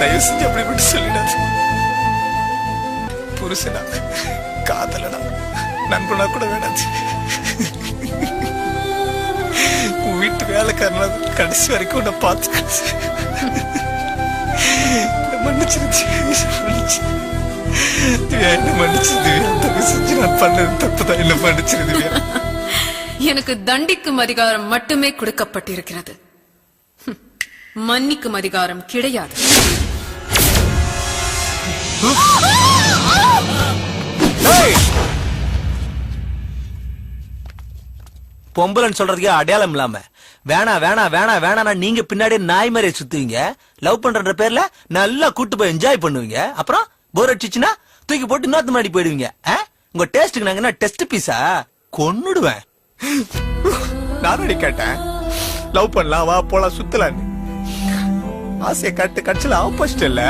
தயவு செஞ்சு அப்படி மட்டும் சொல்லிடாது. புருஷனா, காதலனா, நண்பனா கூட வேணாது. உன் வீட்டு வேலைக்காரனா கடைசி வரைக்கும் உன்னை பார்த்து மன்னிச்சிருச்சு. என்ன மன்னிச்சிருது. தயவு செஞ்சு நான் பண்ணது தப்புதான். என்ன மன்னிச்சிருது. எனக்கு தண்டிக்கும் அதிகாரம் மட்டுமே கொடுக்கப்பட்டிருக்கிறது. மன்னிக்கும் அதிகாரம் கிடையாது. பொம்பலன்னு சொல்றதுக்கே அடையாளம் இல்லாம வேணா வேணா வேணா வேணா நீங்க பின்னாடி நாய் மாதிரி சுத்துவீங்க. லவ் பண்ற பேர்ல நல்லா கூட்டு போய் என்ஜாய் பண்ணுவீங்க. அப்புறம் போர் அடிச்சுன்னா தூக்கி போட்டு இன்னொரு முன்னாடி போயிடுவீங்க. உங்க டேஸ்டுக்கு நாங்க என்ன டெஸ்ட் பீஸா? கொன்னுடுவேன். நானடி கேட்டேன், லவ் பண்ணலாம் வா போலாம் சுத்தலான்னு. ஆசையை கட்டு கட்சியில ஆப்போசிட் இல்ல.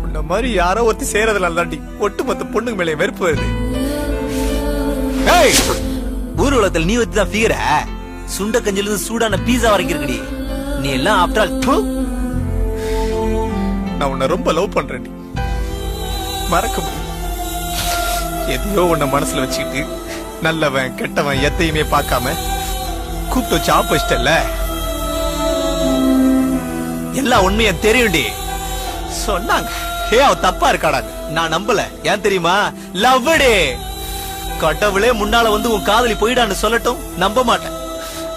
உன்ன மாதிரி யாரோ ஒருத்தி சேரதுனால தாண்டி ஒட்டுமொத்த பொண்ணுங்க மேலே வெறுப்பு வருது. ஊர் உலகத்தில் நீ வச்சுதான் ஃபிகர சுண்ட கஞ்சில இருந்து சூடான பீஸா வரைக்கும் இருக்குடி. நீ எல்லாம் ஆஃப்டர் ஆல் நான் உன்னை ரொம்ப லவ் பண்றேன். மறக்க முடியும். எதையோ உன்னை மனசுல வச்சுக்கிட்டு நல்லவன் கெட்டவன் எத்தையுமே பார்க்காம கூப்பிட்டு வச்சு ஆப்போசிட்டல்ல. எல்லாம் உண்மையா தெரியும்டி. சொன்னாங்க அவ தப்பா இருக்காடாங்க. நான் நம்பல. ஏன் தெரியுமா? லவ்டே. கடவுளே முன்னால வந்து உன் காதலி போயிடான்னு சொல்லட்டும், நம்ப மாட்டேன்.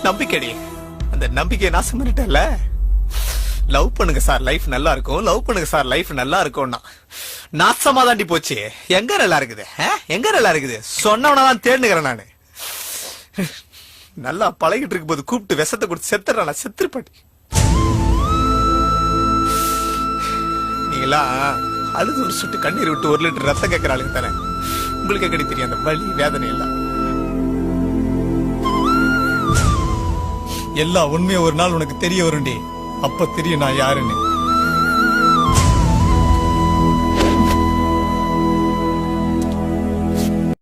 நம்பிக்கைடி. அந்த நம்பிக்கையை நாசம் பண்ணிட்டல. லவ் பண்ணுங்க சார் லைஃப் நல்லா இருக்கும், லவ் பண்ணுங்க சார் லைஃப் நல்லா இருக்கும்னா நாசமா தாண்டி போச்சு. எங்க நல்லா இருக்குது? எங்க நல்லா இருக்குது? சொன்னவனதான் தேடுகிறேன் நானு. நல்லா பழகிட்டு இருக்கும் போது கூப்பிட்டு விஷத்தை கொடுத்து செத்துறான். செத்துருப்பாட்டி. நீங்களா அழுது ஒரு சுட்டு கண்ணீர் விட்டு 1 லிட்டர் ரத்தம் கேட்கிற ஆளுங்க தானே. உங்களுக்கு எப்படி தெரியும் அந்த வலி வேதனை எல்லாம்? எல்லா உண்மையும் ஒரு நாள் உனக்கு தெரிய வரும்டி. அப்ப தெரியும் நான் யாருன்னு.